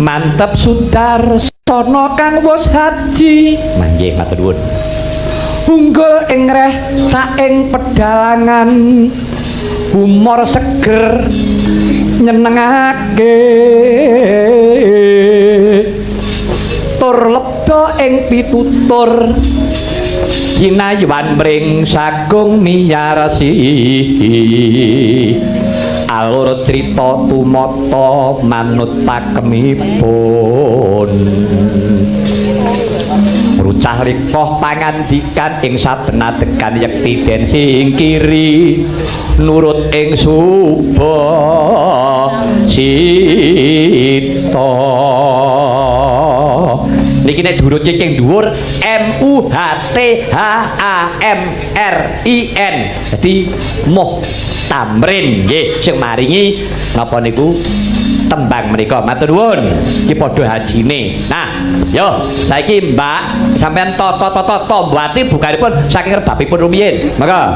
Mantep Sudarsono kang wis haji. Manggih matur nuwun. Unggul ing reh saing pedalangan. Humor seger nyenengake. Tur lebda ing pitutur. Kinayuan mring sagung miyarsi. Alur crita tumata manut pakemipun. Rucah likoh pangandikan ing saben adegan yekti den singkiri nurut ing suba sita. Niki nek durut king dhuwur MUHTHAMRIN. Dadi moh tamrin nggih sing maringi napa niku tembang menika. Matur nuwun. Iki padha hajine. Nah, yo saiki Mbak sampean toto tombati bukanipun saking rebabipun rumiyin. Monggo.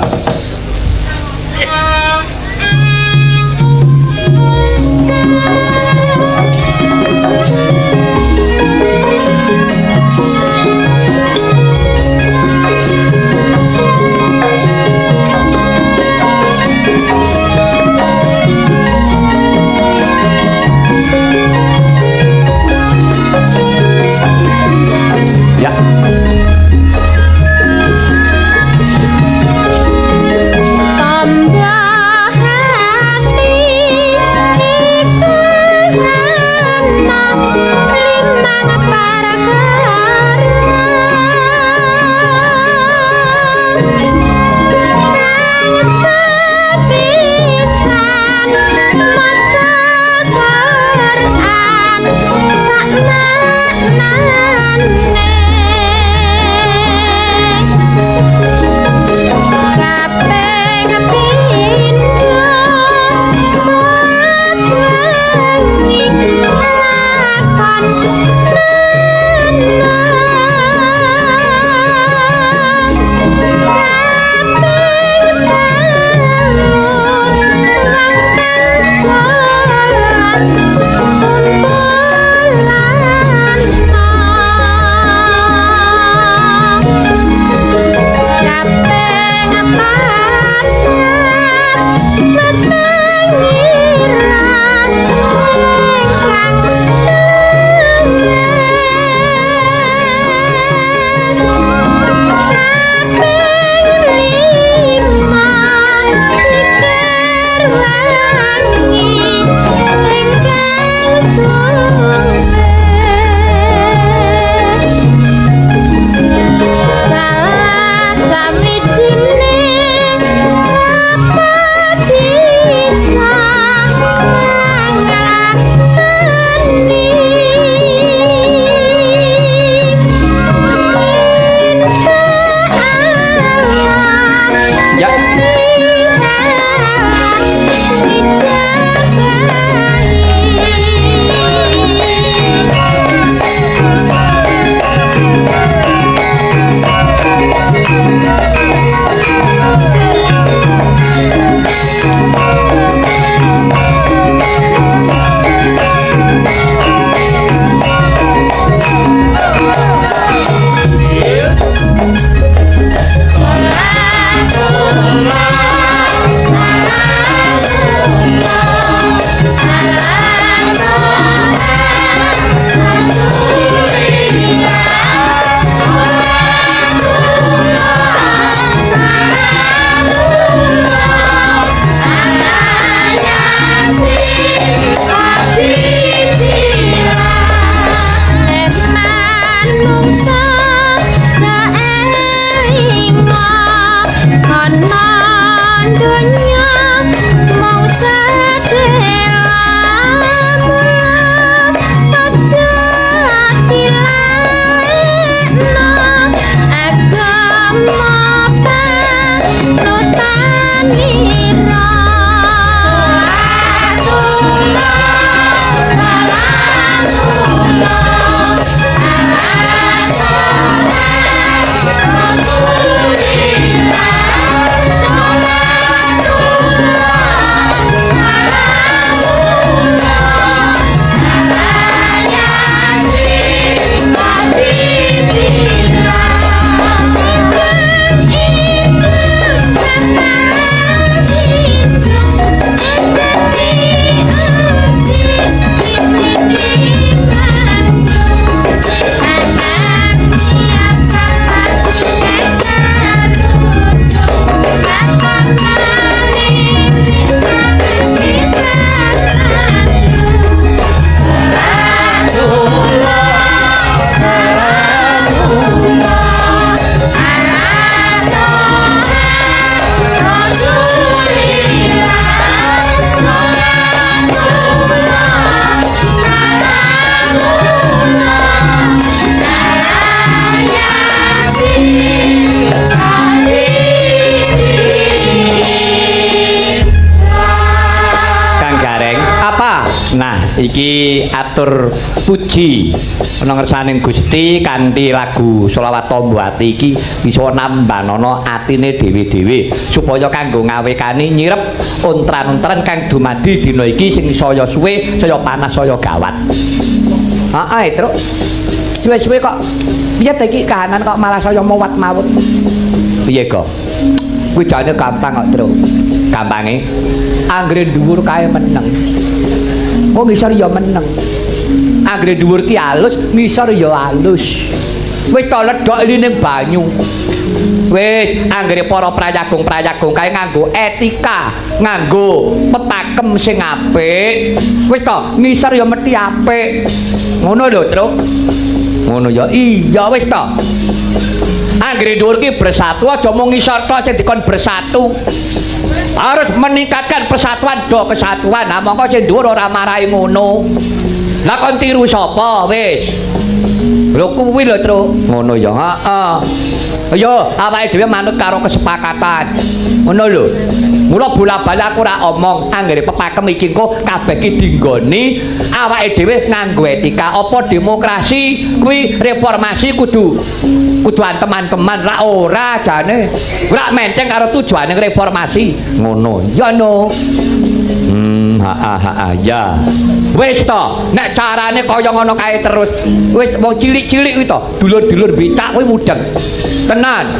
iki atur puji ana ngersaning Gusti kanthi lagu selawat Tombo Ati iki bisa nambanono atine dhewe-dhewe supaya kanggo ngawekani nyirep untran-untran kang dumadi dina iki sing saya suwe, saya panas, saya gawat. Heeh, Truk. Suwe-suwe kok piye ta iki kahanan kok malah saya mowat mawon. Piye kok? Kuwi jane gampang kok, Truk. Gampange anggere dhuwur kae meneng. Kok ngisor ya meneng. Anggere dhuwur ki alus, ngisor ya alus. Wis to ledok ning banyu. Wis anggere para prayagung-prayagung kae nganggo etika, nganggo petakem sing apik. Wis to ngisor ya mesti apik. Ngono lho, Truk. Ngono ya. Iya wis to. Anggere dhuwur ki bersatu aja mung ngisor tok sing dikon bersatu. Harus meningkatkan persatuan do kesatuan. Nah mongko sing dhuwur ora marahi ngono. Lah kon tiru sapa wis? Lho kuwi lho, Truk. Ngono ya. Heeh. Ayo awake dhewe manut karo kesepakatan. Ngono lho. Mula bola-bali aku ora omong anggere pepakem iki engko kabeh ki dinggoni awake dhewe nganggo etika. Apa demokrasi kuwi reformasi kudu teman-teman ra ora jane. Ora menceng karo tujuane reformasi. Ngono. Ya no. Ya. Wis to, nek carane kaya ngono kae terus. Wis wong cilik-cilik kuwi to, dulur-dulur bicak kuwi mudeng. Tenan.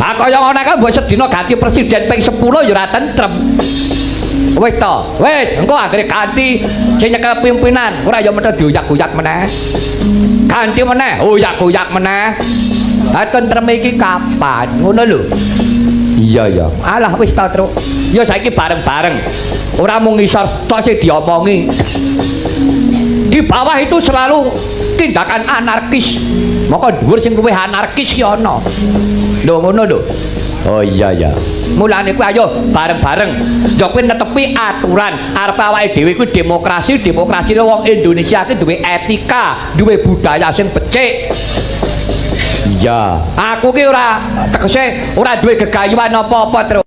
Ha kaya ngono kae mbok sedina ganti presiden ping 10 ya ora tentrem. Wis to, wis engko anggere ganti sing nyekel pimpinan, ora ya metu dioyak-oyak meneh. Ganti meneh, oyak-oyak meneh. Ha tentrem iki kapan? Ngono lho. Iya ya. Alah wis ta, Truk. Ya saiki bareng-bareng. Ora mung ngisor tok sing diomongi. Di bawah itu selalu tindakan anarkis. Maka dhuwur sing luwih anarkis ki ana. Lho ngono lho. Oh iya ya. Mulane kuwi ayo bareng-bareng. Ya kuwi netepi aturan. Arep awake dhewe kuwi demokrasi, demokrasine wong Indonesia ki duwe etika, duwe budaya sing becik. Iya, aku ki ora tegese ora duwe gegayuhan apa-apa, Truk.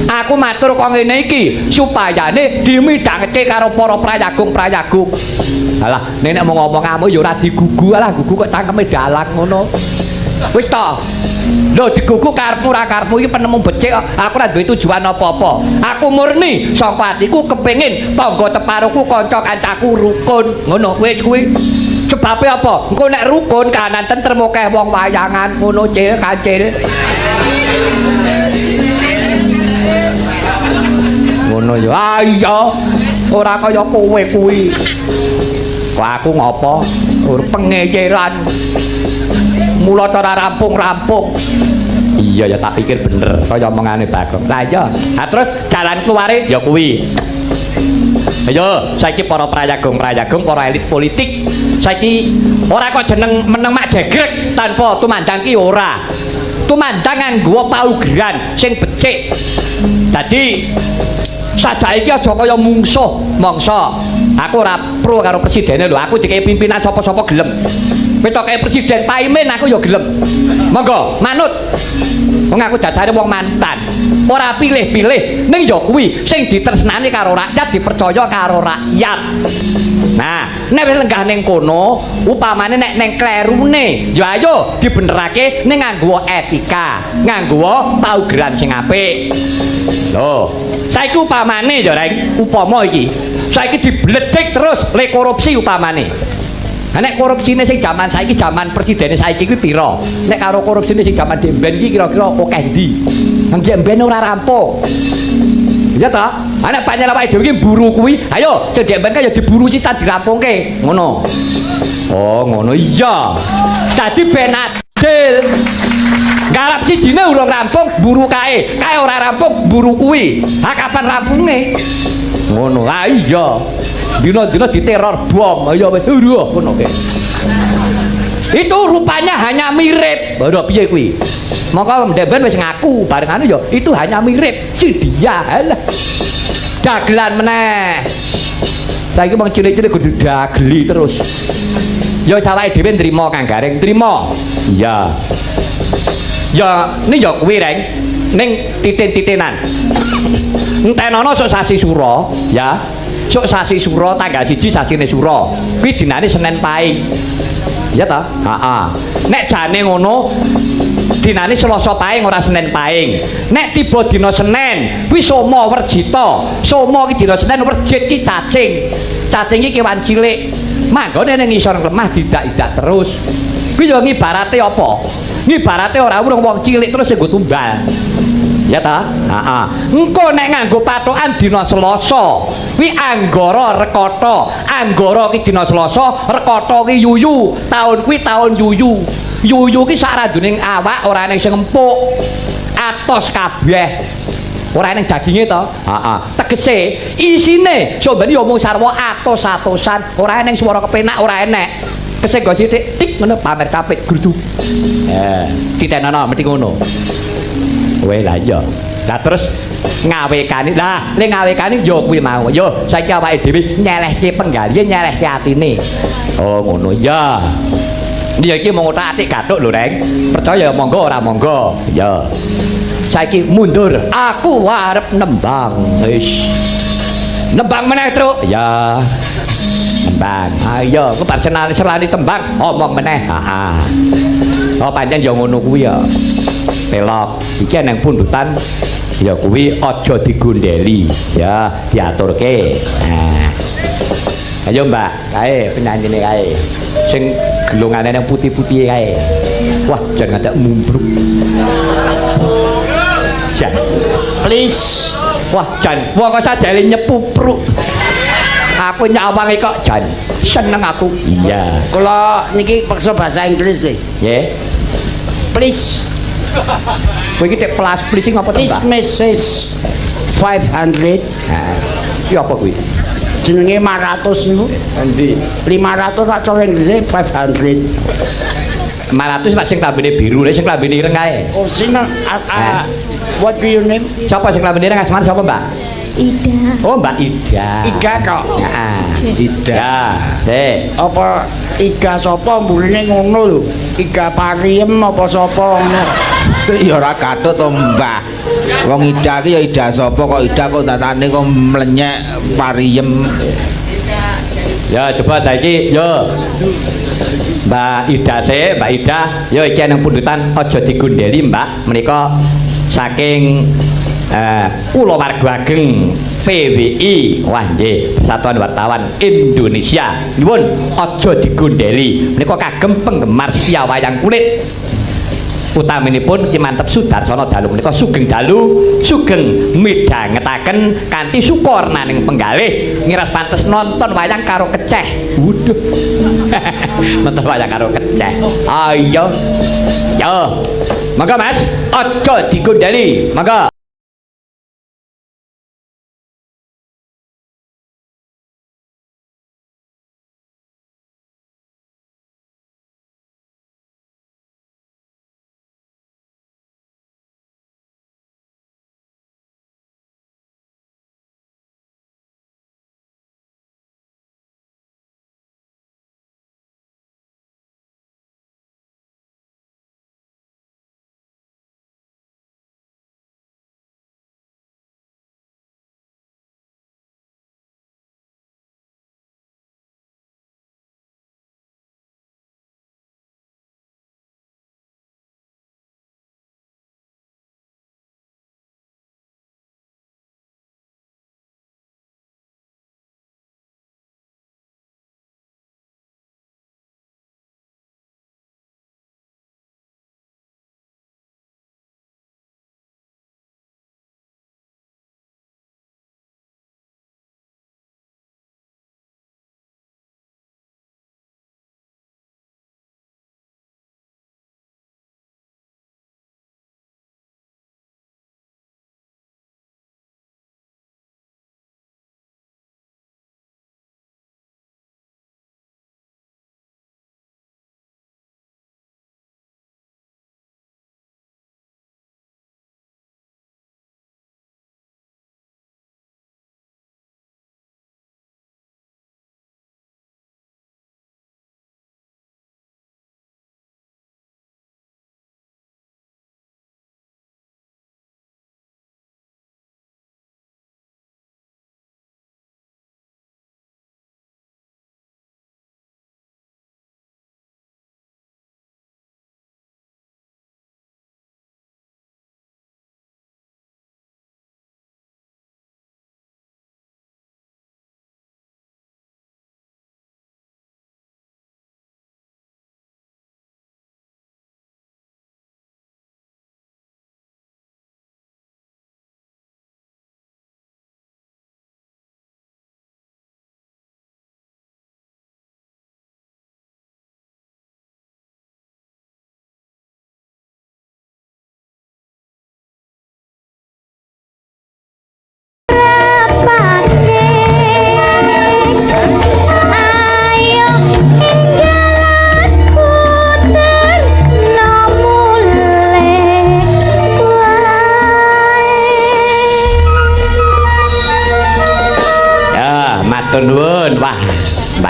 Aku matur kok ngene iki supayane dimidhangke karo para prayagung-prayagung. Alah, nek mau ngomong-ngomong ya ora digugu, alah gugu kok cangkeme dalang ngono. Wis to. Lho digugu karepmu ora karepmu iki penemu becik kok. Aku ora duwe tujuan apa-apa. Aku murni saka atiku kepengin tangga teparuku kanca kancaku rukun. Ngono wis kuwi. Sebabe apa? Engko nek rukun kahanan tentrem akeh wong wayangan ngono cil kancil. Ngono ya. Ah iya. Ora kaya kowe kuwi. Kok aku ngopo? Ur pengeyeran. Mula cara rampung-rampung. Iya ya tak pikir bener kaya omongane Bagong. Lah iya. Nah terus jalan keluare ya kuwi. Ayo saiki para prayagung-prayagung, para elit politik. Saiki ora kok jeneng meneng mak jegrek tanpa tumandang ki ora. Tumandang nganggo paugeran sing becik. Dadi sajaiki aja kaya mungsuh, mangsa. Aku ora pro karo presidene lho, aku dikei pimpinan sapa-sapa gelem. Petoke presiden Paimin aku ya gelem. Monggo manut. Wong aku jajare wong mantan. Ora pilih-pilih ning ya kuwi sing ditresnani karo rakyat, dipercaya karo rakyat. Nah, nek wis lenggah ning kono, upamane nek ning klerune, ya ayo dibenerake ning nganggo etika, nganggo paugeran sing apik. Lho, saiki upamane ya Reng, upama iki. Saiki dibledek terus le korupsi upamane. Nek korupsine sing jaman saiki jaman presidene saiki kuwi pira? Nek karo korupsine sing jaman Demben iki kira-kira akeh ndi? Nang Demben ora rampung. Ya ta? Nek panjenengan awake dhewe iki buru kuwi, ayo sing Demben kan ya diburu sisan dirampungke. Ngono. Oh, ngono iya. Dadi ben adil. Garap sijine urung rampung, buru kae. Kae ora rampung, buru kuwi. Ha kapan rampunge? Ngono. Ah iya. Dina-dina diteror bom. Ayo wis ngono kae. Itu rupanya hanya mirip. Lho piye kuwi? Mongko Demben wis ngaku barengane ya itu hanya mirip si dia. Alah. Dagelan meneh. Saiki wong cilik-cilik kudu dageli terus. Ya sawake dhewe nrimo Kang Garing, nrimo. Iya. Ya ini ya kuwi Reng. Ning titin-titinan. Entenono sok sasi sura, ya. sok sasi Sura tanggal 1 sasine Sura kuwi dinane Senin Pahing ya ta heeh nek jane ngono dinane Selasa Pahing ora Senin Pahing nek tiba dina Senin kuwi Soma Werjita Soma ki dina Senin Werjit ki cacing iki kewan cilik manggone ning ngisor lemah didak-idak terus kuwi yo ngibarate apa ngibarate ora urung wong cilik terus nggo tumbal ya ta heeh engko nek nganggo patokan dina Selasa kuwi Anggara Rekata Anggara ki dina Selasa Rekata ki yuyu taun kuwi taun yuyu yuyu ki sak randuning awak ora ning sing empuk atos kabeh ora ning daginge to heeh tegese isine sombene yo mung sarwa atos-atosan ora ning swara kepenak ora enek kese go sithik tik ngono pamer kapit grudu ditenono mesti ngono kowe lah iya lah terus ngawekani lah ning ngawekani yo kuwi mau yo saiki awake dhewe nyelehke penggalihe nyelehke atine oh ngono ya dia iki mung otak-atik gathuk lho Reng percaya monggo ora monggo ya saiki mundur aku arep nembang wis nembang meneh truk ya tembang ayo kebar selani tembang omong meneh oh pancen ya ngono kuwi ya pelok iki nang pundutan ya kuwi aja digondeli ya diaturke ayo Mbak kae penyanyine kae sing gelongane nang putih-putih kae wah jan ngadak mumbruk jan please wah jan wong kok sajane nyepupruk aku nyawangi kok jan seneng aku iya kula niki paksa bahasa Inggris nggih nggih please kowe iki tek please ngopo to please Mbak message 500 iya apa kuwi jenenge 500 niku endi 500 tak cara Inggris 500 500 lak sing klambine biru sing klambine ireng kae oh sing what do you name sapa sing klambine ireng asmane sapa Mbak Ida. Oh Mbak Ida. Ida kok. Heeh. Ida. Apa Ida sapa mburine ngono lho. Ida Pariem apa sapa ngono. Sik ya ora kathuk to Mbah. Wong Ida ki ya Ida sapa kok Ida kok tatane kok mlenyek Pariem. Ya coba saiki yo. Mbak Ida Mbak Ida, yo iki nang pundutan aja digondeli Mbak. Menika saking Kulawarga Ageng PWI wah nggih Persatuan Wartawan Indonesia nyuwun aja digondeli menika kagem penggemar setia wayang kulit utaminipun Ki Mantep Sudarsono dalu menika sugeng dalu sugeng midhangetaken kanthi sukornaning penggalih ngiras pantes nonton wayang karo keceh waduh nonton wayang karo keceh ayo yo monggo Mas aja digondeli monggo.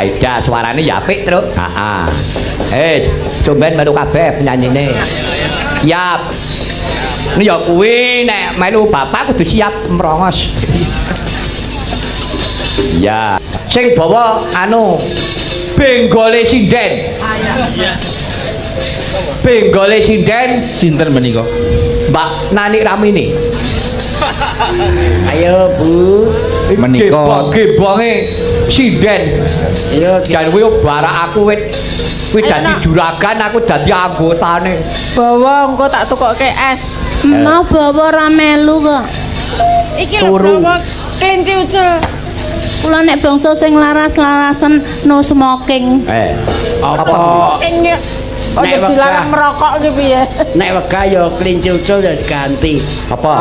Aida suarane ya apik, Truk. Heeh. Tumben melu kabeh penyanyine. Siap. Ini ya kuwi nek melu bapak kudu siap merongos. Ya, sing bawa anu benggole sinden. Benggole sinden Sinten menika? Mbak Nani Ramini. Ayo Bu. Menika Gebonge sinden. Ayo Dan kuwi barak aku kuwi dadi juragan, aku dadi anggotane. Bawa engko tak tukokke es. Mau bawa ra melu kok. Iki lho bawa kelinci ucul. Kula nek bangsa sing laras-larasen no smoking. apa Ing Nek Ojo wegah. dilarang merokok ki piye? nek wegah ya kelinci ucul ya ganti. Apa?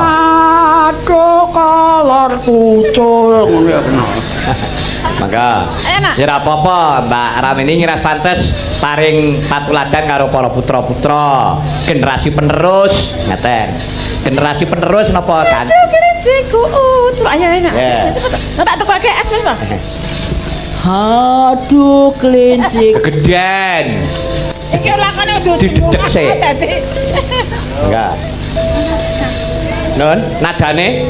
Aduh kolor ucul ngono ya kena. Mangga. Enak. Ya ora apa-apa, Mbak Ramini ngiras pantes paring patuladan karo para putra-putra generasi penerus, ngaten. Generasi penerus napa kan? Kelinciku ucul ayo enak. Ya. Tak tukokke es wis to. Aduh kelinci. Gegeden. Iki lakone udah Didedek sih. Dadi Enggak. Nun, nadane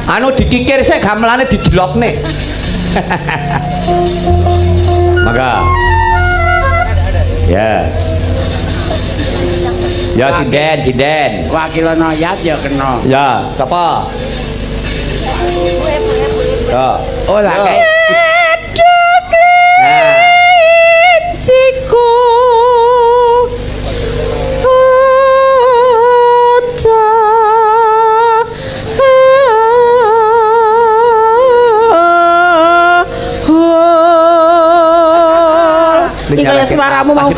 anu dikikir sik gamelane dijelokne. Mangga. Ya. Ya sinden. Wakil noyat ya kena. Ya, sapa? Ya. Oh lah kayak Nah. Ciku. iki kaya suaramu mau.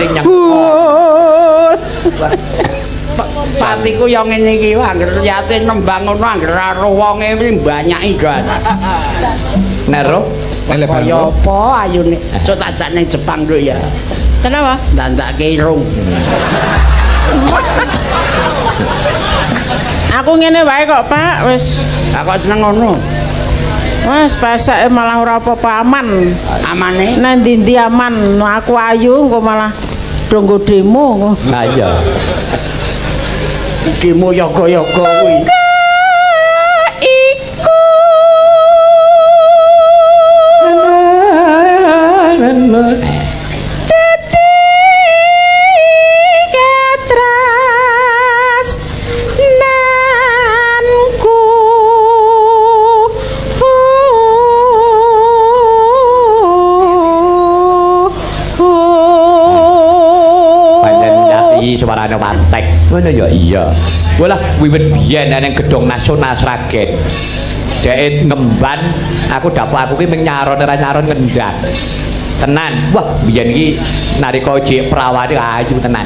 patiku yang ngene iki wae anggere yate nembang ngono anggere karo wonge mbanyaki gan. Nero. Kaya apa ayune? Sok tak jak ning Jepang lho ya. Kenapa? Ndandake irung. Aku ngene wae kok, Pak. Wis Aku seneng ngono. wis pasake malah ora apa-apa aman. Amane Nang ndi aman, aku ayu engko malah donggo demo. Nah iya. iki mu yoga-yoga kuwi. Iku dadi katras nanku Panjen nyati suarane wantek. Ngono ya iya. Walah wiwit biyen nang Gedung Nasional Sragen. Dek ngemban aku dapur aku ki mung nyaron ora nyaron ngendang. Tenan. Wah, biyen iki nalika jek prawane ayu tenan.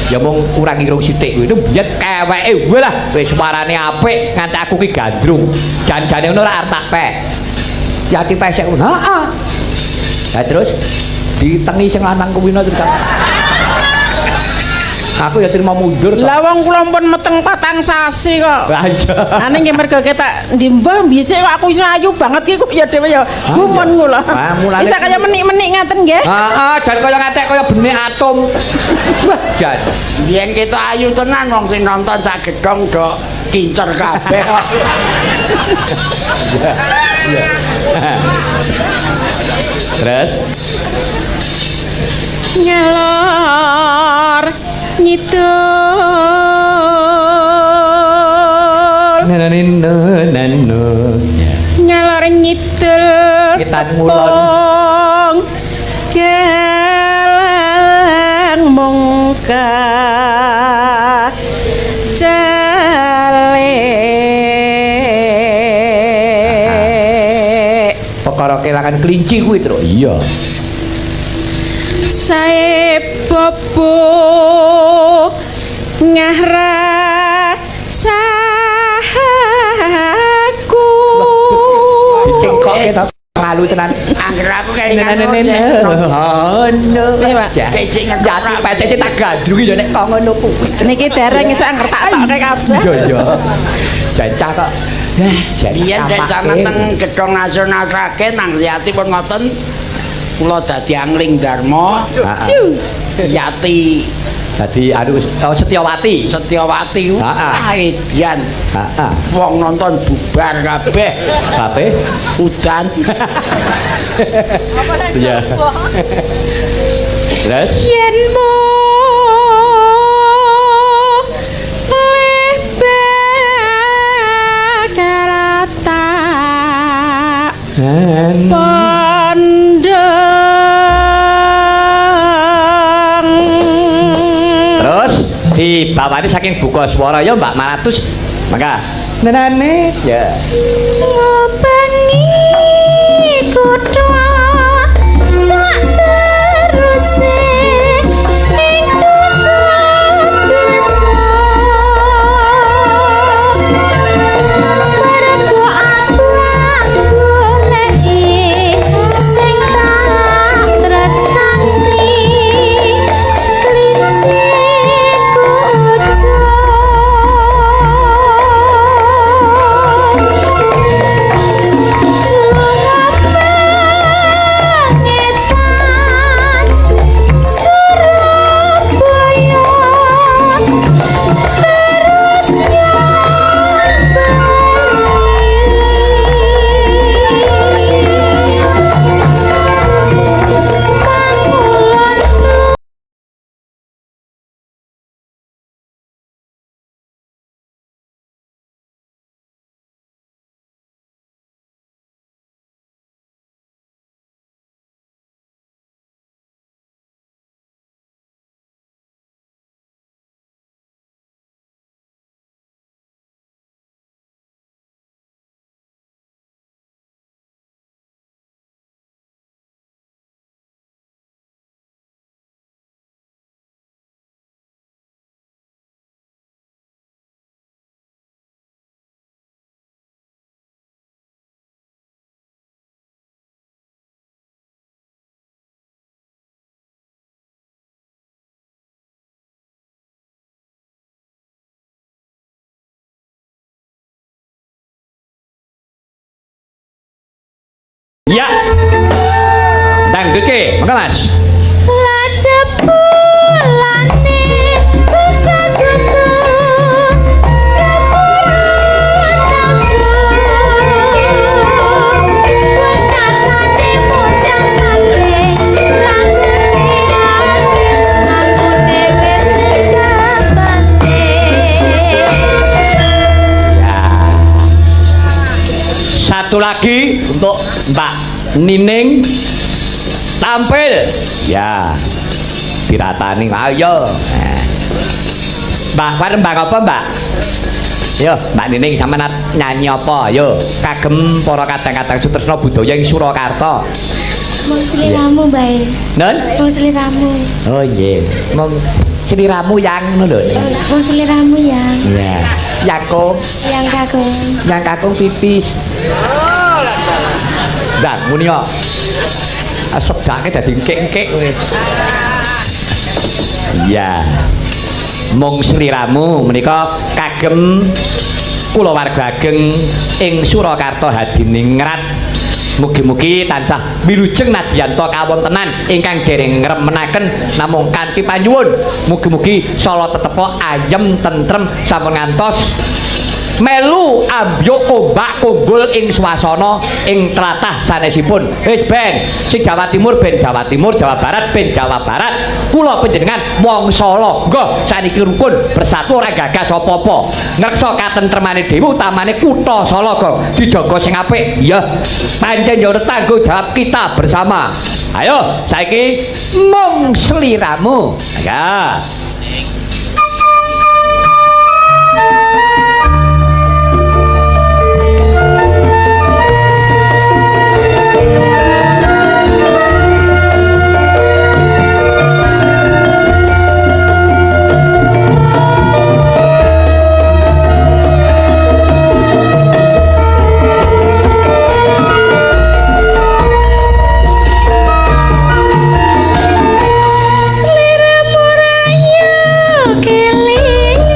Ya mung kurang irung sithik kuwi. Itu biyen keweke walah wis suarane apik nganti aku ki gandrung. Jan-jane ngono ora arep tak pek. Yati pesek ngono. Heeh. Lah terus ditengi sing lanang kuwi terus. Aku ya terima mundur toh. Lah wong kula pun meteng 4 sasi kok. Lah iya. Ane nggih mergo ketak ndimbah bisik kok aku iso ayu banget ki kok ya dhewe ya gumun kula. Ah, mulane- Bisa kaya menik-menik ngaten nggih. Heeh, jan kaya ngatek kaya benih atom. Wah, jan. Biyen kita ayu tenan wong sing nonton sak gedhong do kincer kabeh kok. Terus Ngelor nyidul nano. ngelor nyidul Kitan ngulon. geleng mungka cale Perkara kelangan kelinci kuwi, Tru. Iya. sae bobo ngahra sahaku Dicengkokke ta ngalu tenan. Angger aku kayak Nene. Oh no. Ya. Jati pecete tak gandrungi ya nek kok ngono kuwi. Niki dereng iso anger tak tokke kabeh. Iya iya. Jancah kok. Biyen dek jaman teng Gedhong Nasional Sragen nang Riyati pun ngoten kula dadi angling Darma Yati Dadi Setyawati. Setyawati edian wong nonton bubar kabeh udan ya terus yen mo terus dibawani saking buka swara ya Mbak Maratus maka nenane ya ngobengi kutha sak teruse ing dosa-dosa mergo abang goleki sing tak tresnani klinci ya dangdut ke maka Mas satu lagi untuk Mbak Nining tampil ya diratani ayo Mbak Mbak apa Mbak yo Mbak Nining sama nyanyi apa yo kagem para kadang-kadang sutresna budaya ing Surakarta mong sliramu bae non mong sliramu oh iya mong sliramu yang lho mong sliramu yang ya yang kakung pipis dan muni kok sedake dadi engkek-engkek kowe iya mung sliramu menika kagem kula warga ageng ing Surakarta hadiningrat mugi-mugi tansah wilujeng nadyanto kawontenan ingkang dereng ngremenaken namung kanthi panyuwun mugi-mugi sala tetepa ayem tentrem sampun ngantos melu ambyuk ombak kumpul ing swasana ing tlatah sanesipun wis ben sing Jawa Timur ben Jawa Timur Jawa Barat ben Jawa Barat kula panjenengan mangsa longgo saniki rukun bersatu ora gagas apa-apa ngreksa katentremane dhewe utamane kutha Salaga dijaga sing apik ya pancen yo tanggung jawab kita bersama ayo saiki mung sliramu ya Sliramu rayu kelingan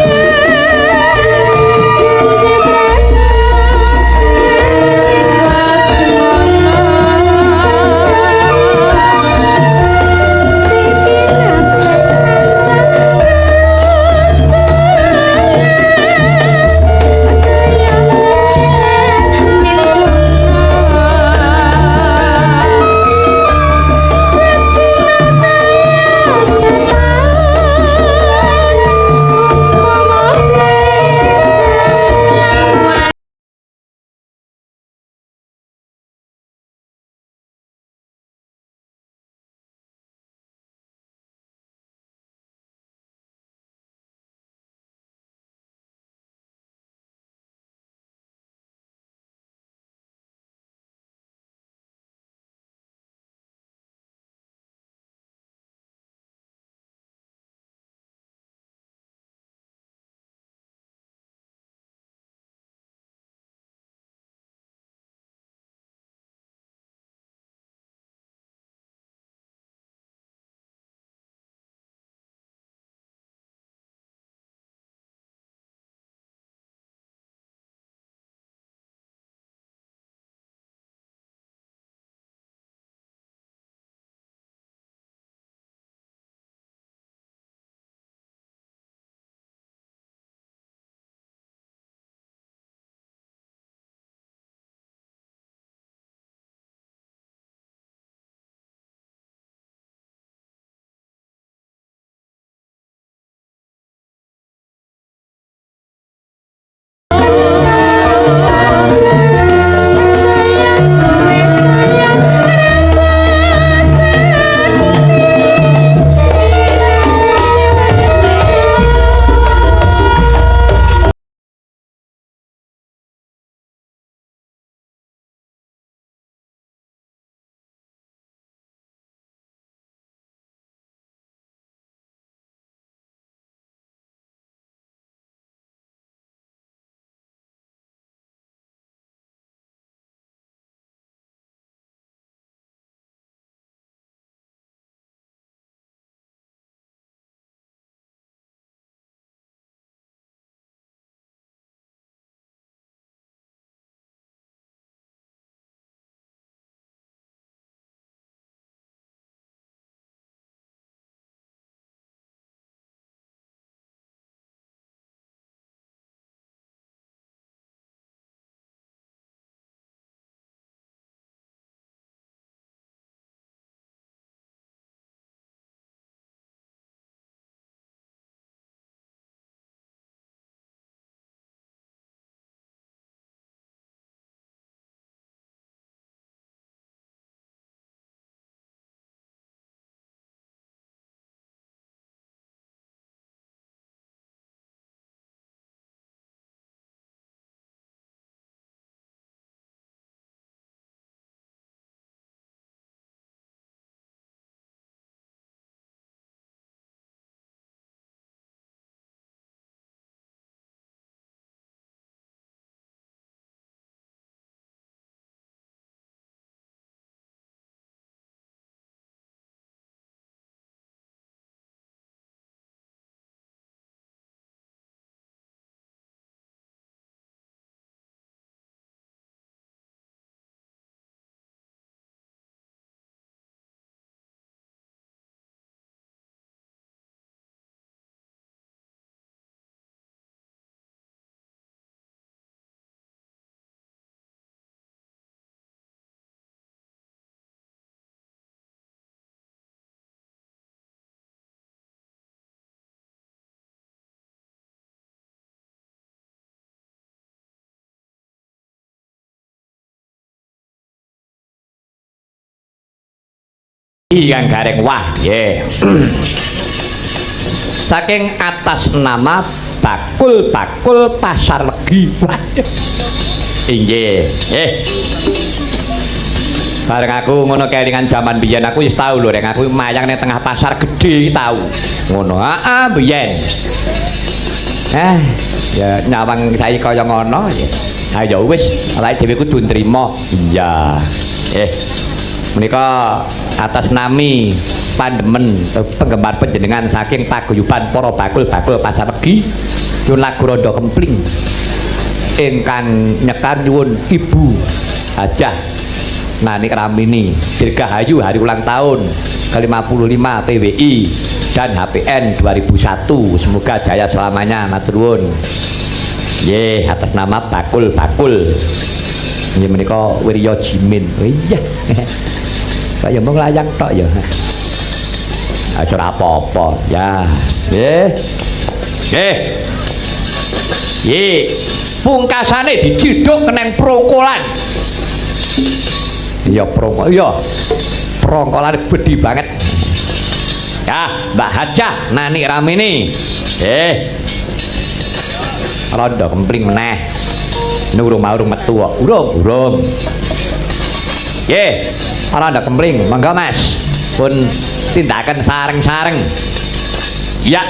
Kang Gareng wah nggih. Saking atas nama bakul-bakul pasar legi. Inggih. Bareng aku ngono kelingan jaman biyen aku wis tau lho rek aku mayang ning tengah pasar gedhe tau. Ngono. Heeh biyen. Ya nyawang saiki kaya ngono ya. Ayo wis awake dhewe kudu nrimo. Iya. Menika atas nami pandemen penggemar panjenengan saking paguyuban para bakul-bakul pasar legi nyuwun lagu Rondo Kempling ingkang nyekar nyuwun Ibu Hajah Nani Ramini Dirgahayu hari ulang tahun ke-55 PWI dan HPN 2001 semoga jaya selamanya matur nuwun. Nggih atas nama bakul-bakul nggih menika Wirya Jimin. Oh iya. Kok ya mung layang tok ya. Ora apa-apa ya. Nggih. Nggih. Nggih. Pungkasane diciduk keneng prongkolan. Iya prongkol iya. Prongkolan gedhi banget. Ya, Mbak Hajah Nani Ramini. Rondo Kempling meneh. Nurung mau metu kok. Urung. Nggih. Rondo Kempling, monggo Mas. Pun tindakan sareng-sareng. Ya.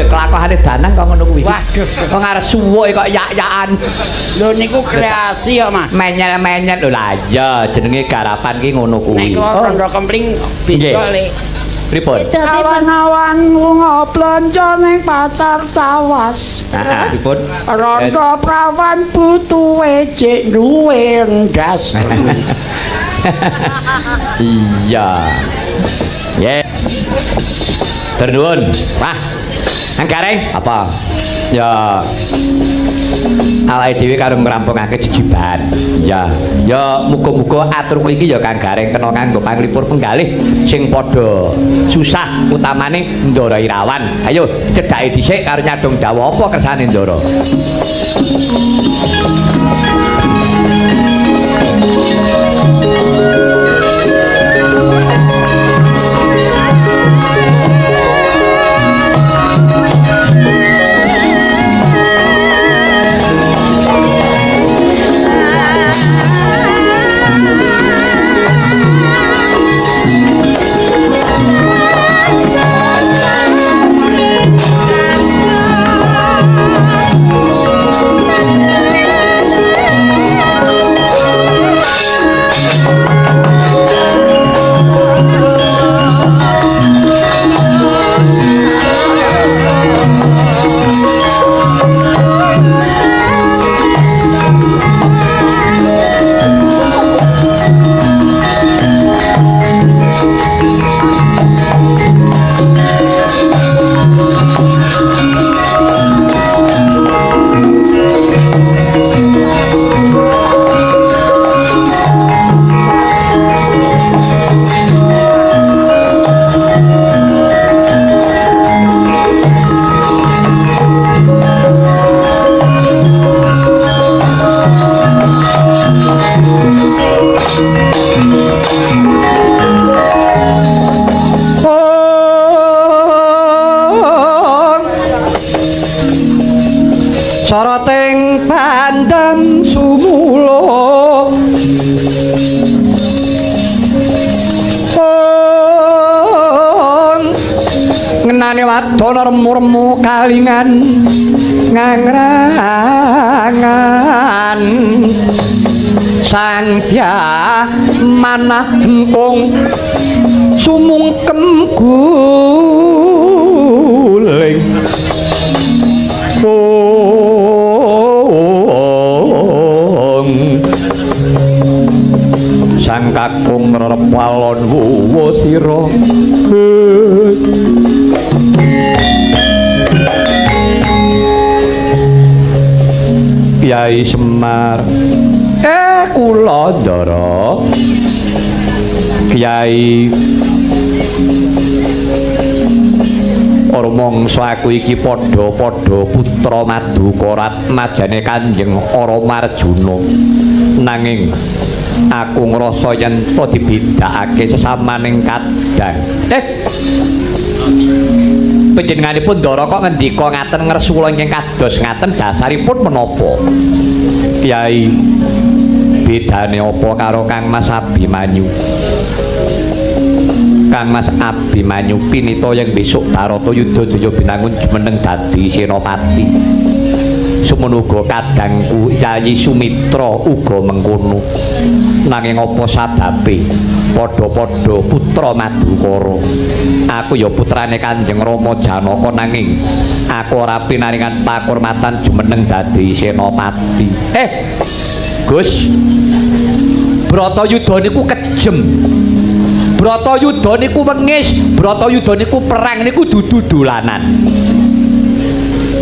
lho kelakuane Danang kok ngono kuwi. Waduh. Wong arep suwuk kok yak-yakan. Lho niku kreasi ya, Mas. Menyel-menyel lho lah iya jenenge garapan ki ngono kuwi. Nek kok rondo kempling Nggih. beda le. Pripun? Awan-awan lunga blonjo ning pacar cawas. Heeh, pripun? Rondo prawan butuhe cek duwe ndas. Iya. Ya. Ternuwun. Wah. Anggareng apa? Ya. Awake dhewe karo ngrampungake jejiban. Ya. Ya muga-muga aturku iki ya Kang Gareng kena kanggo panglipur penggalih sing padha susah utamane Ndara Irawan. Ayo cedhake dhisik karo nyadong dawa apa kersane Ndara. Soroting pandang sumulo ngenane wadon remu-remu kalingan ngangrangan sang dia manah engkung sumungkem guling sang kakung rerep walon wuwo sira Kyai Semar kula Ndara Kyai ora mangsa aku iki padha-padha putra Madukarat majane Kanjeng Ara Marjuna nanging aku ngrasa yen to dibedakake sesamaning kadang panjenenganipun Ndara kok ngendika ngaten ngresula ingkang kados ngaten dasaripun menapa Kyai bedane apa karo Kang Mas Abimanyu Kang Mas Abimanyu pinita yang besok Baratayuda Jaya binangun jumeneng dadi senopati. Sumono uga kadangku Yayi Sumitra uga mengkono. Nanging apa sababe padha-padha putra Madukara. Aku ya putrane Kanjeng Rama Janaka nanging aku ora pinaringan pakurmatan jumeneng dadi senopati. Gus. Bratayuda niku kejem. Bratayuda niku wengis, Bratayuda niku perang niku dudu dolanan.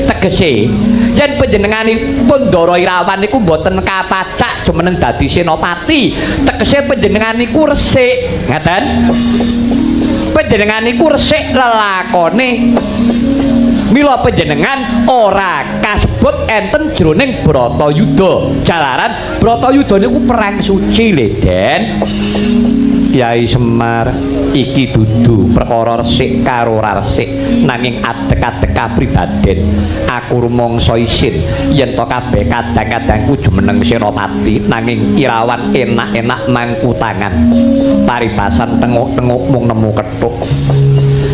Tegese yen panjenenganipun Ndara Irawan niku mboten kapacak jumeneng dadi senopati, tegese panjenengan niku resik, ngaten? Panjenengan niku resik lelakone. Mila panjenengan ora kasebut enten jroning Bratayuda. Jalaran Bratayuda niku perang suci lho, Den. Kyai Semar iki dudu perkara resik karo ora resik nanging adek-adek kapribaden aku rumangsa isin yen to kabeh kadang-kadangku jumeneng senopati nanging Irawan enak-enak mangku tangan paribasan tenguk-tenguk mung nemu kethuk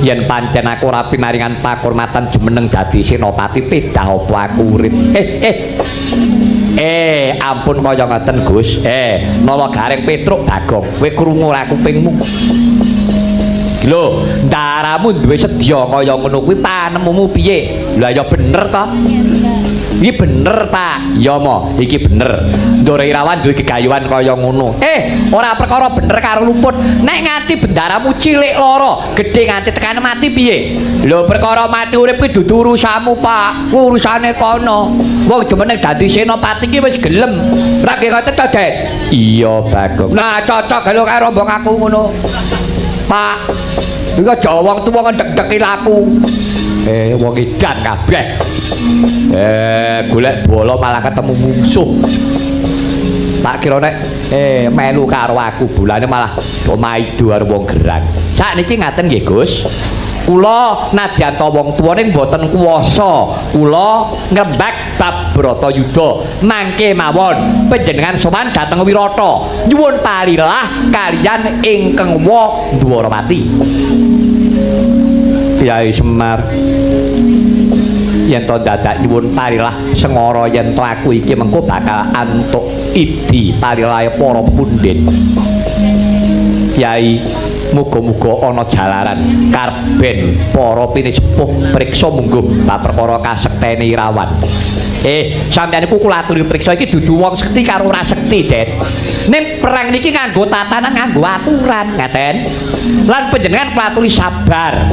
yen pancen aku ora pinaringan pakurmatan jumeneng dadi senopati pedah apa aku urip ampun kaya ngoten Gus nala garing Petruk Bagong kowe krungu ora kupingmu lho ndaramu duwe sedya kaya ngono kuwi panemumu piye lha ya bener to iki bener Pak ya mo iki bener Ndara Irawan duwe gegayuhan kaya ngono ora perkara bener karo luput nek nganti bendaramu cilik loro gedhe nganti tekan mati piye lho perkara mati urip kuwi dudu urusanmu Pak urusane kono wong jumeneng dadi senopati iki wis gelem ra nggih ngoten to Den iya Bagong nah cocok lho karo rombong aku ngono Pak iki aja wong tuwa ngedek-deki laku wong edan kabeh golek bola malah ketemu musuh tak kira nek melu karo aku bulane malah maido karo wong gerang sakniki ngaten nggih Gus kula nadyan ta wong tuwa ning mboten kuwasa kula ngrembak bab Bratayuda mangke mawon panjenengan sowan dhateng Wirata nyuwun parilah kaliyan ingkang wa Dwarawati Kyai Semar yen to dadak nyuwun parilah sengara yen to aku iki mengko bakal antuk idi parilah para pundhit Kyai muga-muga ana jalaran karben para pinisepuh priksa mungguh bab perkara kasektene Irawan sampeyan iku kula aturi priksa iki dudu wong sekti karo ora sekti Den ning perang niki nganggo tatanan nganggo aturan ngaten lan panjenengan patuli sabar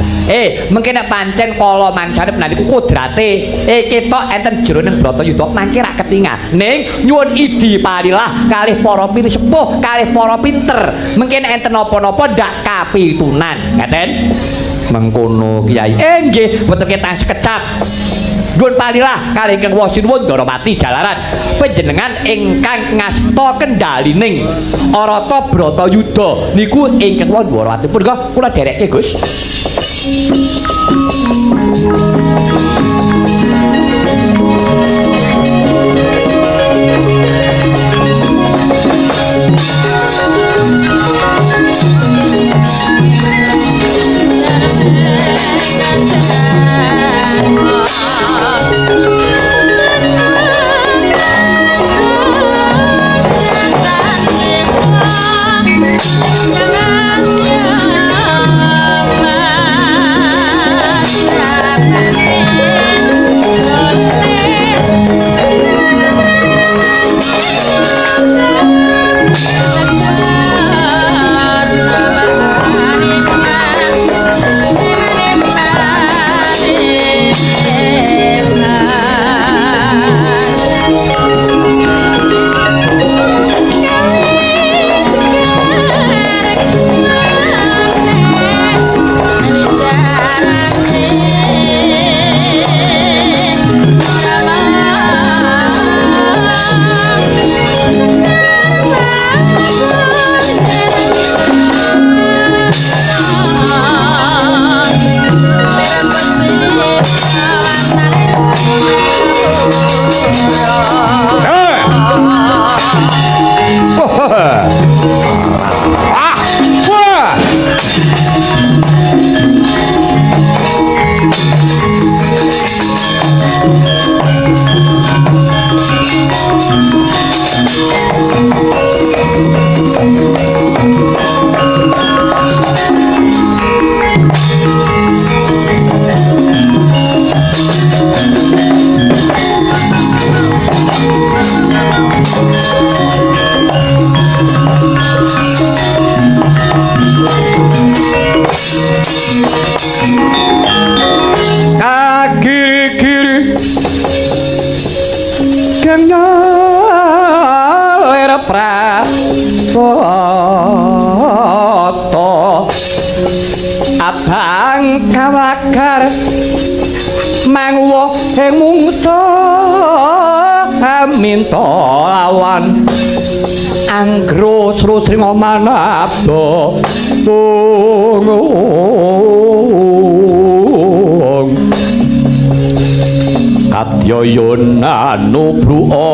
mengke nek pancen kala mangsane niku kodrate ketok enten jroning Bratayuda mangke ra ketingal ning nyuwun idi parilah kalih para pinisepuh kalih para pinter mengke nek enten napa-napa ndak kapitunan ngaten mengkono Kyai nggih boten ketang sekecap nyuwun parilah kalih ingkang wasinuwun Dwarawati jalaran panjenengan ingkang ngasta kendalining Arata Bratayuda niku ingkang wonten Dwarawati punika kula derekke Gus abang kawakar mangwa ing mungsa minta lawan anggro srusringa manabda kadyayana nubru'a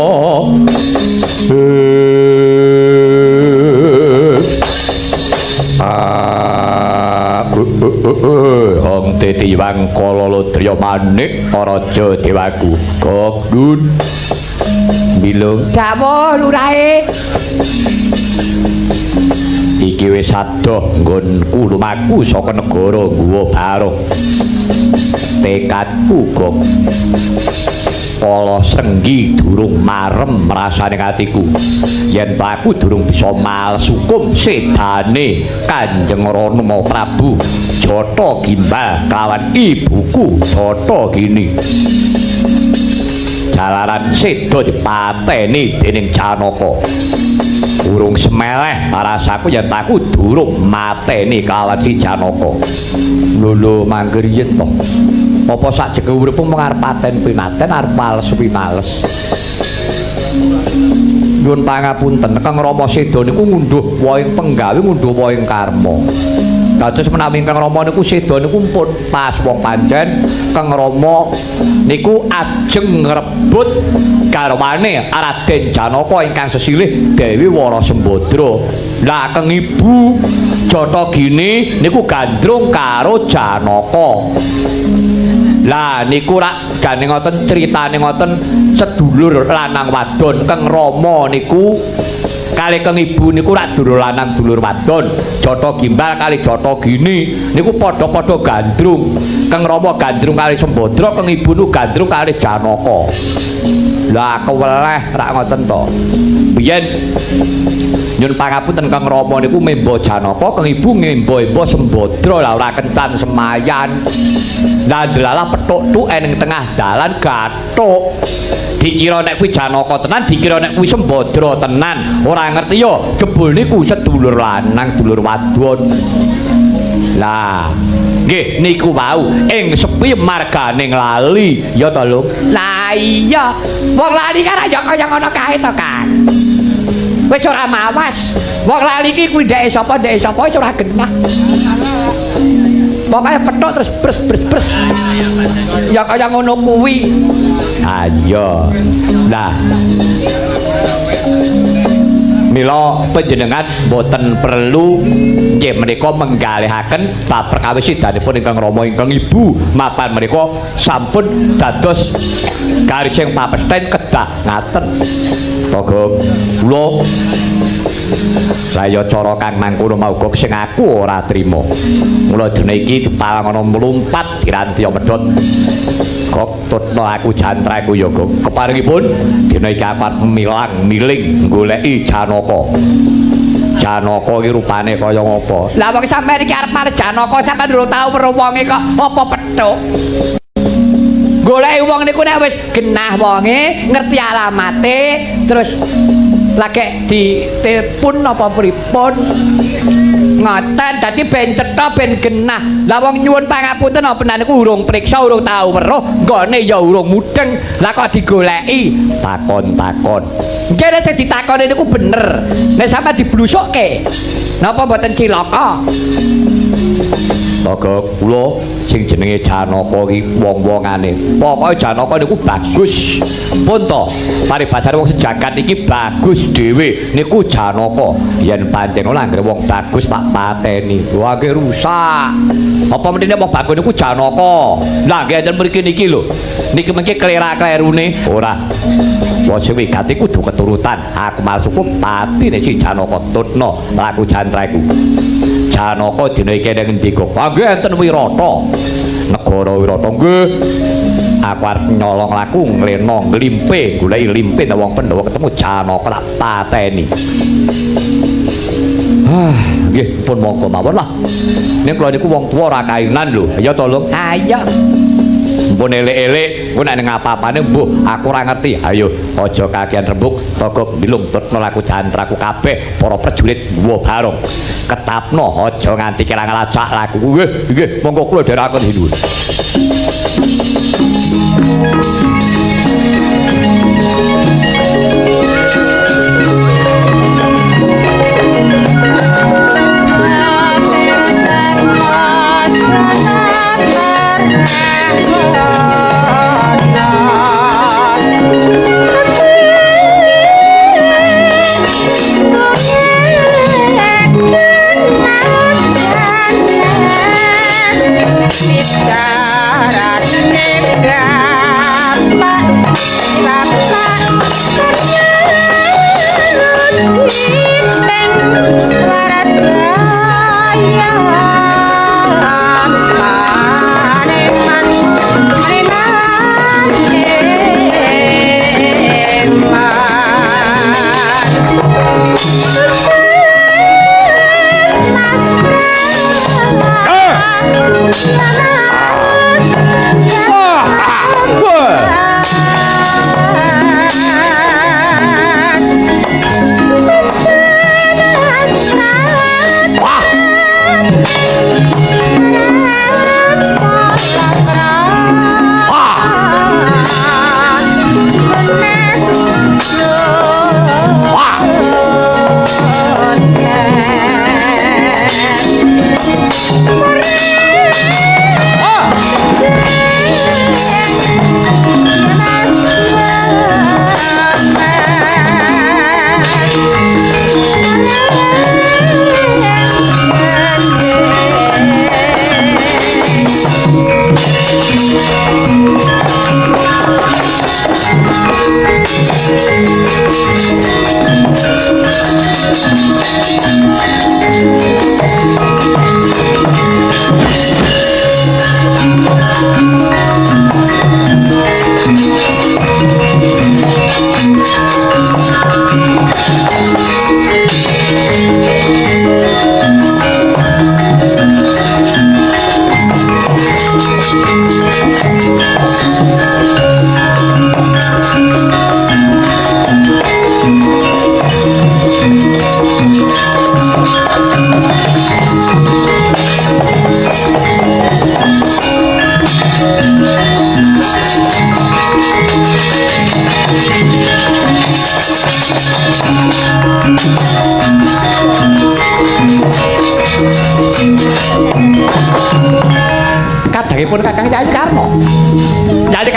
Hong Tetiwang Kololodrya Manik Raja Dewaku Gogdun Bilung dawuh lurahe iki wis adoh nggonku lumaku saka negara Guwa Barong tekadku gok kala senggi durung marem rasane atiku yen aku durung bisa males hukum sedane Kanjeng Rama Prabu Jata Gimbal kelawan ibuku Jata Gini jalaran sedo dipateni dening Janaka urung semeleh rasaku yen aku durung mateni kelawan si Janaka lho mangger yen to apa sak jeke uripmu mung arep paten pinaten arep males pinales nyuwun pangapunten Kang Rama Seda niku ngunduh wohing penggawe ngunduh wohing karma dados menawi Kang Rama niku seda niku pun pas wong pancen Kang Rama niku ajeng ngrebut garwane Raden Janaka ingkang sesilih Dewi Wara Sembadra. Lah Kang Ibu Jata Gini niku gandrung karo Janaka. Lah niku rak gane ngoten critane ngoten sedulur lanang wadon Kang Rama niku kali Kang Ibu niku rak dulur lanang dulur wadon Jata Gimbal kali Jata Gini niku padha-padha gandrung Kang Rama gandrung kali Sembadra Kang Ibu niku gandrung kali Janaka. Lah keweleh rak ngoten to biyen nyun pangapunten Kang Rama niku memba Janaka Kang Ibu ngemba-emba Sembadra lah ora kencan semayan lah delalah petuk tu ning tengah dalan gathuk dikira nek kuwi Janaka tenan dikira nek kuwi Sembadra tenan ora ngerti ya jebul niku sedulur lanang dulur wadon. Lah nggih niku wau ing sepi marganing lali ya to lho. lah iya wong lali kan aja kaya ngono kae to Kang wis ora mawas wong lali iki kuwi ndeke sapa wis ora genah pokoknya petuk terus bres ya kaya ngono kuwi ayo nah mila panjenengan boten perlu nggih menika menggalihaken bab perkawisanipun ingkang Rama ingkang Ibu mapan menika sampun dados garising papesten kedah ngaten togo kula saya cara kang mangkono mau kok sing aku ora trima mula dina iki dipalangono mlumpat dirantiya medhot kok tutno aku jantraku ya kok keparingipun dina iki aku arep milang-miling goleki Janaka iki rupane kaya ngopo lah wong sampeyan iki arep marep Janaka sampeyan durung tau weruh wonge kok apa petuk goleki wong niku nek wis genah wonge ngerti alamate terus lagi ditelepon apa pripun ngoten dadi ben cetha ben genah lah wong nyuwun pangapunten apa niku urung priksa urung tau weruh nggone ya urung mudeng lah kok digoleki takon-takon nggih nek sing ditakoni niku bener nek sampe diblusukke napa mboten cilaka Togo kula sing jenenge Janaka iki wong-wongane. Pokoke Janaka niku bagus. Pun to, paribasane wong sejagat iki bagus dhewe. Niku Janaka. Yen pancen ora anggere wong bagus tak pateni. Wah ki rusak. Apa menene wong bagus niku Janaka. Lah nggih enten mriki niki lho. Niki mengki klera-klerune ora. Wong sing wigati kudu keturutan. Aku masukku patine si Janaka tutno laku jantraku. Janaka dina iki ning endi kok? Nggih enten Wirata. Negara Wirata nggih. Aku arep nyolong laku nglena nglimpe, goleki limpe nang wong Pandhawa ketemu Janaka tak pateni. Nggih pun monggo mawon lah. Ning kula niku wong tuwa ora kainan lho. Ya to lho. Ayo. Mpun elek-elek ku nek ning apa-apane mbuh aku ora ngerti. Ayo aja kakean rembug, togok bilung tutno laku jantraku kabeh para prajurit Guwa Barong. Ketapno aja nganti kira ngelacak laku. Nggih, monggo kula dherekaken hidup.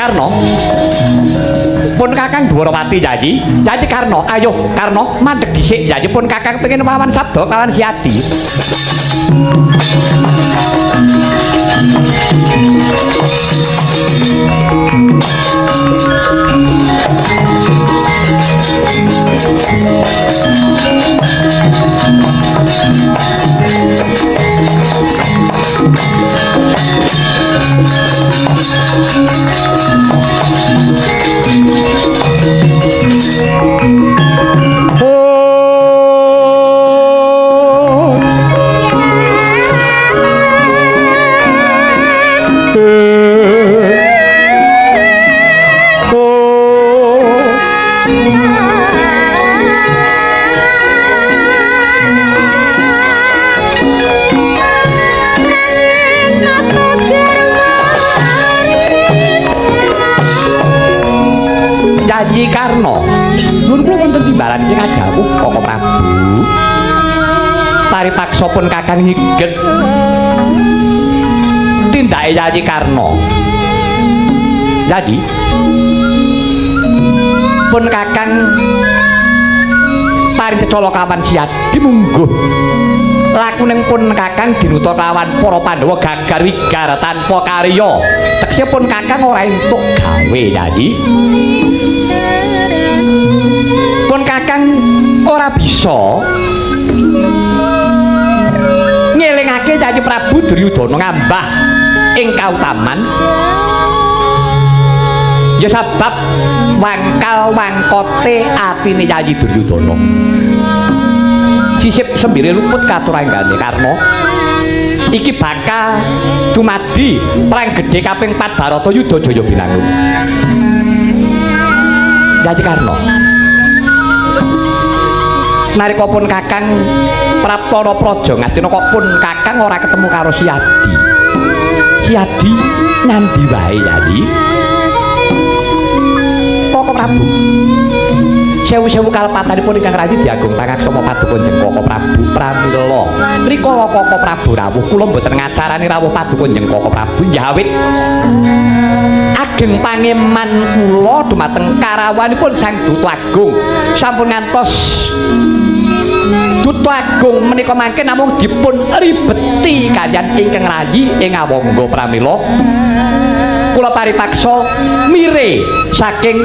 Karna. Pun Kakang Dwarawati Yayi. Yayi Karna, ayo Karna mandheg dhisik Yayi pun Kakang pengen wawan sabda kawan Siadi. Yayi Karna. Nuwun kula wonten timbalan ing ajalku Koko Prabu. Paripaksa pun Kakang nyigek tindake Yayi Karna. Yayi pun Kakang paringkecala kawan Siadi mungguh lakuning pun Kakang dinuta kawan para Pandhawa gagar wigar tanpa karya. Tekse pun Kakang ora entuk gawe Yayi. Pun Kakang ora bisa ngelingake Yayi Prabu Duryudana ngambah ing kautaman ya sebab wangkal wangkote atine Yayi Duryudana. Sisip sembire luput katuranggane Karna. Iki bakal dumadi perang gedhe kaping 4 Baratayuda Jaya Binangun. Yayi Karna. Nalika pun Kakang Praptana Praja ngadina kok pun Kakang ora ketemu karo Siadi. Siadi nyandi wae Yayi. Koko Prabu. Sewu-sewu kalepatanipun ingkang rayi diagung pangaksama paduka Njeng Koko Prabu pramila. Rikala Koko Prabu rawuh kula mboten ngacarani rawuh paduka Njeng Koko Prabu njawit ageng pangeman kula dumateng karawanipun Sang Duta Agung sampun ngantos Duta Agung menika mangke namung dipun ribeti kaliyan ingkang rayi ing awangga pramila. Kula paripaksa mire saking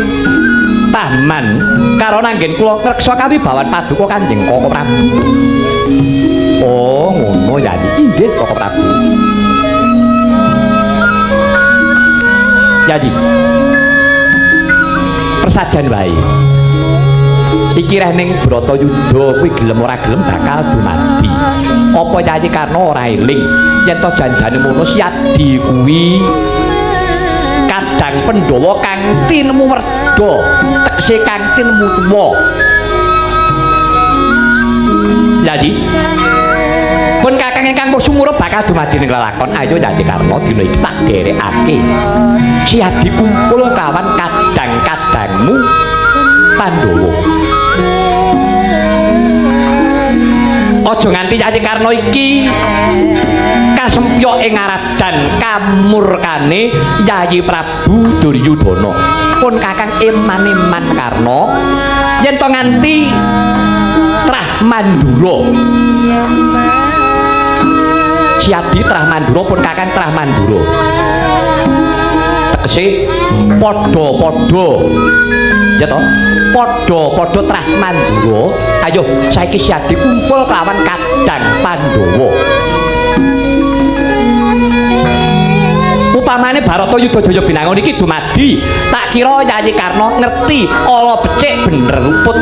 Tahman karo nanggen kula ngreksa kawibawan paduka Kanjeng Koko Prabu. Oh, ngono Yayi. Inggih Koko Prabu. Yayi. Persajan wae. Iki reh ning Bratayuda kuwi gelem ora gelem bakal dumadi. Apa Yayi Karna ora eling yen to janjane mono Siadi kuwi kadang Pandhawa kang tinemu werda tekse kang tinemu tuwa. Yayi pun Kakang ingkang sumurup bakal dumadi ning lelakon. Ayo Yayi Karna dina iki tak derekake Siadi kumpul kawan kadang-kadangmu Pandhawa. Aja nganti Yayi Karna iki kasempyok ing aradan kamurkane Yayi Prabu Duryudana. Pun Kakang eman-eman Karna yen to nganti trah mandura. Siadi trah mandura pun Kakang trah mandura. Tegese padha-padha. Ya to? Padha-padha trah mandura. Ayo saiki Siadi kumpul kelawan kadang Pandhawa. Upamane Baratayuda Jaya Binangun iki dumadi, tak kira Yayi Karna ngerti ala becik bener luput.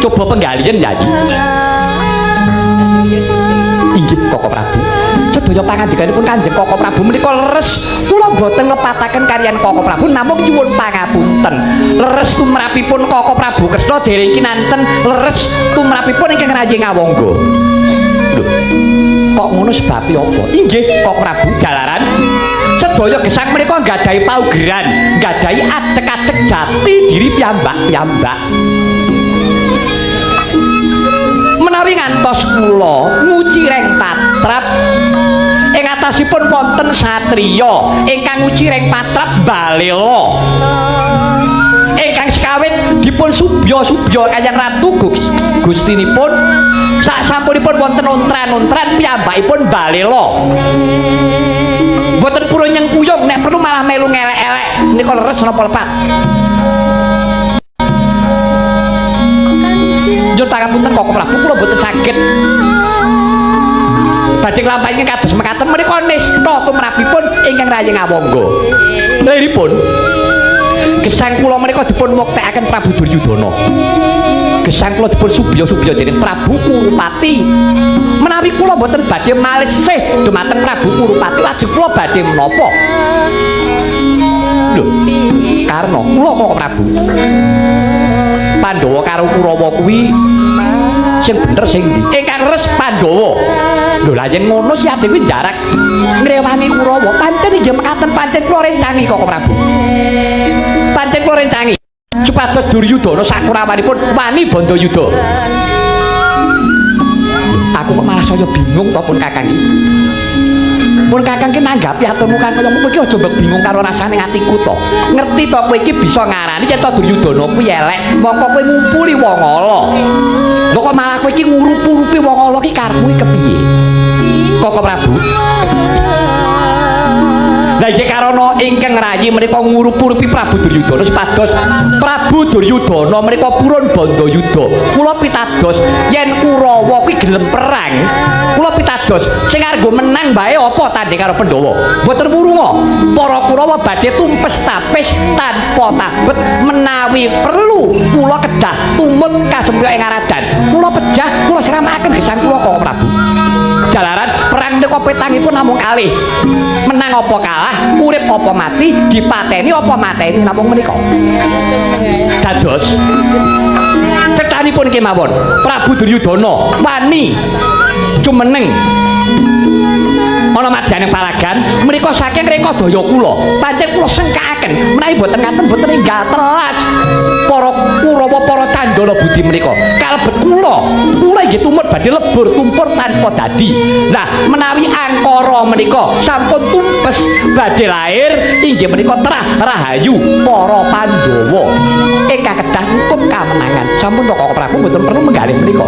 Coba penggalian Yayi. Inggih Koko Prabu. Sedaya pangandikanipun Kanjeng Koko Prabu menika leres kula boten nglepataken kaliyan Koko Prabu namung nyuwun pangapunten. Leres tumrapipun Koko Prabu Kresna dereng kinanten leres tumrapipun ingkang rayi ngawangga. Lho, kok ngono sebabe apa? Inggih Koko Prabu jalaran sedaya gesang menika nggadahi paugeran, nggadahi atek-atek jati diri piyambak-piyambak. Menawi ngantos kula ngucireng patrap ing atas ngantos-antosanipun wonten satriya ingkang uciring patrap balela. Ingkang sekawit dipun subya-subya kaliyan ratu gustinipun. Sak sampunipun wonten ontran-ontran piyambakipun balela. Mboten purun nyengkuyung nek perlu malah melu ngelek-elek nika leres napa lepat. Nyuwun pangapunten Koko Prabu kula mboten saged badhe nglampahi kados mekaten menika nista tumrapipun ingkang rayi ngawangga. Liripun gesang kula menika dipun wektekaken Prabu Duryudana. Gesang kula dipun subya-subya dening Prabu Kurupati. Menawi kula mboten badhe malih sih dumateng Prabu Kurupati lajeng kula badhe menapa? Lho, karena kula kok Prabu. Pandhawa karo Kurawa kuwi sing bener sing ndi? Ingkang res Pandhawa. Lho la yen ngono si ade kuwi jarak ngrewangi Kurawa. Pancen inggih mekaten pancen kula rencangi kok Prabu. Pancen kula rencangi supados Duryudana sakurawanipun wani Bandayuda. Aku kok malah saya bingung to pun Kakang iki. Pun Kakang ki nanggapi aturmu kang kaya ngono iki aja mbok bingung karo rasane atiku to. Ngerti to kowe iki bisa ngarani yen to Duryudana kuwi elek, mongko kowe ngumpuli wong ala. Lho kok malah kowe iki ngurup-urupi wong ala ki karepmu kepiye? Koko Prabu. Lah iki karana ingkang rayi menika ngurup-urupi Prabu Duryudana supados Prabu Duryudana menika purun Bandayuda. Kula pitados yen Kurawa kuwi gelem perang, kula pitados sing arep menang bae apa tanding karo Pandhawa. Mboten murunga para Kurawa badhe tumpes tapis tanpa tabet menawi perlu kula kedah tumut kasempya ing aradan. Kula pejah kula siramaken gesang kula Koko Prabu. Jalaran perang niku petangipun namung kalih. Menang apa kalah, urip apa mati, dipateni apa mateni namung menika. Dados cethanipun kemawon Prabu Duryudana wani jumeneng ana madyaning palagan menika saking reka daya kula. Pancen kula sengkakaken menawi boten ngaten boten enggal telas para Kurawa para candala budi menika kalebet kula inggih tumut badhe lebur tumpur tanpa dadi. Nah menawi angkara menika sampun tumpes badhe lair inggih menika terah rahayu para Pandhawa ingkang kedah hukum kamenangan. Sampun to Koko Prabu mboten perlu menggalih menika.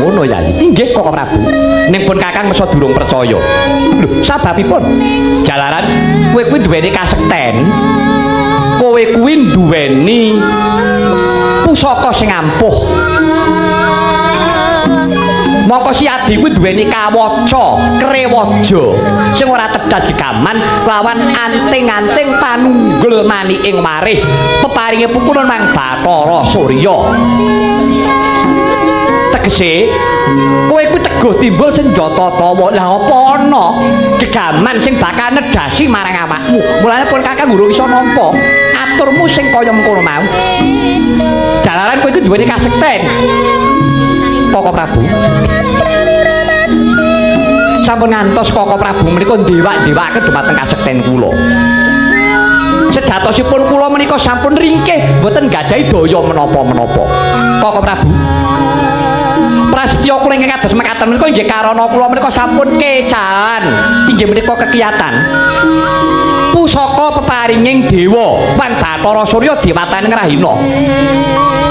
Ngono ya. Inggih Koko Prabu. Ning pun Kakang mesa durung percaya. Lho, sababipun jalaran kowe kuwi duweni kasekten. Kowe kuwi duweni pusaka sing ampuh. Mongko si Adi kuwi duweni kawaca, krewaja sing ora tedhat digaman lawan anting-anting panunggul mani ing marih peparinge pukulan nang Bathara Surya. Tegese kowe kuwi teguh timbul senjata tawa. Lah apa ana gegaman sing bakal nedhasi marang awakmu? Mulane pun Kakang urung iso nampa aturmu sing kaya mengkono mau. Jalaran kowe iki duweni kasekten. Koko Prabu. Sampun ngantos Koko Prabu menika ndewak-ndewake dhumateng kasekten kula. Sejatosipun kula menika sampun ringkih, boten gadhahi daya menapa-menapa. Koko Prabu. Prasetya kula ingkang kados mekaten menika inggih karana kula menika sampun kecalan, inggih menika kekiyatan. Pusaka peparinging dewa Wan Bathara Surya dewatane ngrahina.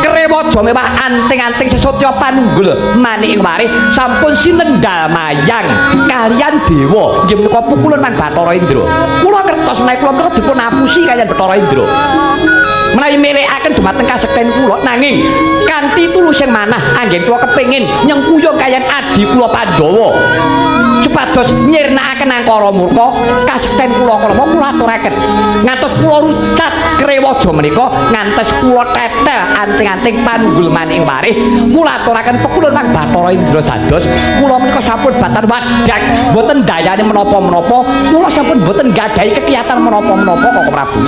Krewaja mewah anting-anting sesotya panunggul mani ing warih sampun sinendal mayang kalian dewa inggih menika pukulan Wan Bathara Indra. Kula ngertos menawi kula menika dipun apusi kaliyan Bathara Indra. Menawi milikaken dhumateng kasekten kula nanging kanthi tulusing manah anggen kula kepengin nyengkuyung kaliyan adi kula Pandhawa supados nyirnakaken angkara murka kasekten kula kula aturaken ngantos kula rucat krewaja menika ngantos kula tetel anting-anting panunggul maning warih kula aturaken pekulun Kang Bathara Indra dados kula menika sampun batan wadak boten dayane menapa-menapa kula sampun boten gadhahi kekiyatan menapa-menapa Koko Prabu.